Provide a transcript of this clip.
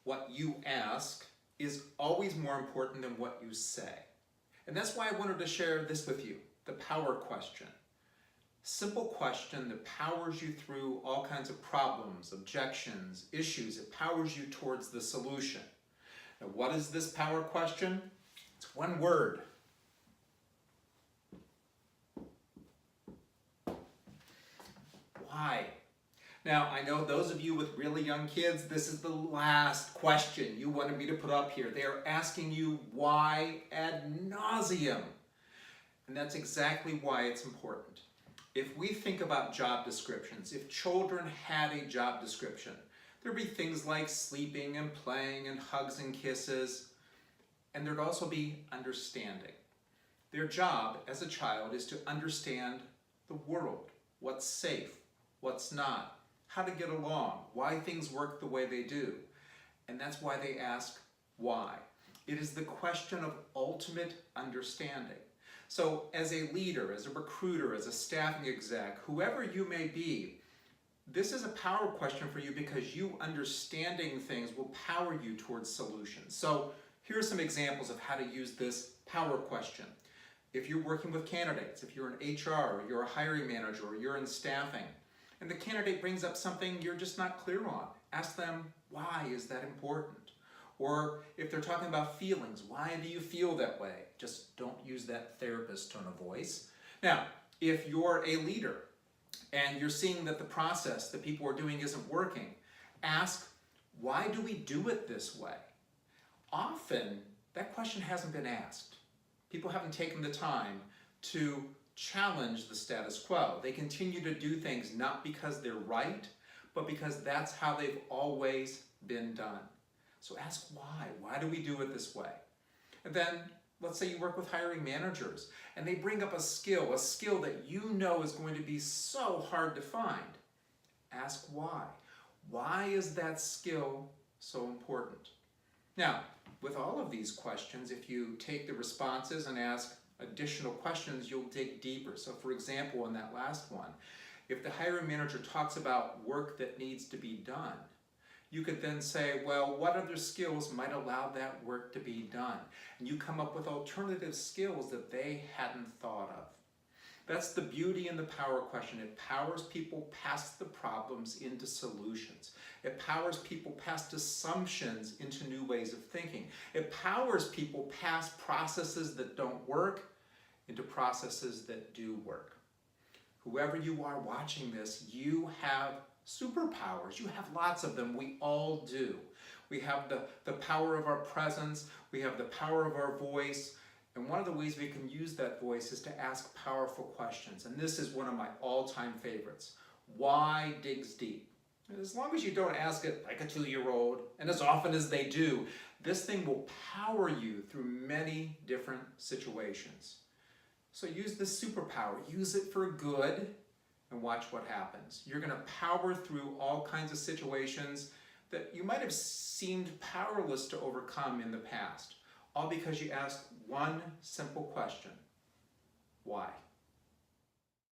what you ask is always more important than what you say. And that's why I wanted to share this with you, the power question. Simple question that powers you through all kinds of problems, objections, issues. It powers you towards the solution. Now, what is this power question? It's one word. Why? Now, I know those of you with really young kids, this is the last question you wanted me to put up here. They are asking you why ad nauseum. And that's exactly why it's important. If we think about job descriptions, if children had a job description, there'd be things like sleeping and playing and hugs and kisses, and there'd also be understanding. Their job as a child is to understand the world, what's safe, what's not, how to get along, why things work the way they do. And that's why they ask why. It is the question of ultimate understanding. So as a leader, as a recruiter, as a staffing exec, whoever you may be, this is a power question for you because you understanding things will power you towards solutions. So here are some examples of how to use this power question. If you're working with candidates, if you're in HR, or you're a hiring manager, or you're in staffing, and the candidate brings up something you're just not clear on, ask them, why is that important? Or if they're talking about feelings, why do you feel that way? Just don't use that therapist tone of voice. Now, if you're a leader and you're seeing that the process that people are doing isn't working, ask, why do we do it this way? Often, that question hasn't been asked. People haven't taken the time to challenge the status quo. They continue to do things not because they're right, but because that's how they've always been done. So ask why. Why do we do it this way? And then let's say you work with hiring managers and they bring up a skill that you know is going to be so hard to find. Ask why. Why is that skill so important? Now, with all of these questions, if you take the responses and ask additional questions, you'll dig deeper. So for example, in that last one, if the hiring manager talks about work that needs to be done, you could then say, well, what other skills might allow that work to be done? And you come up with alternative skills that they hadn't thought of. That's the beauty in the power question. It powers people past the problems into solutions. It powers people past assumptions into new ways of thinking. It powers people past processes that don't work into processes that do work. Whoever you are watching this, you have superpowers. You have lots of them. We all do. We have the power of our presence. We have the power of our voice. And one of the ways we can use that voice is to ask powerful questions. And this is one of my all-time favorites. Why digs deep? And as long as you don't ask it like a 2-year-old, and as often as they do, this thing will power you through many different situations. So use this superpower. Use it for good and watch what happens. You're going to power through all kinds of situations that you might have seemed powerless to overcome in the past. All because you asked one simple question. Why?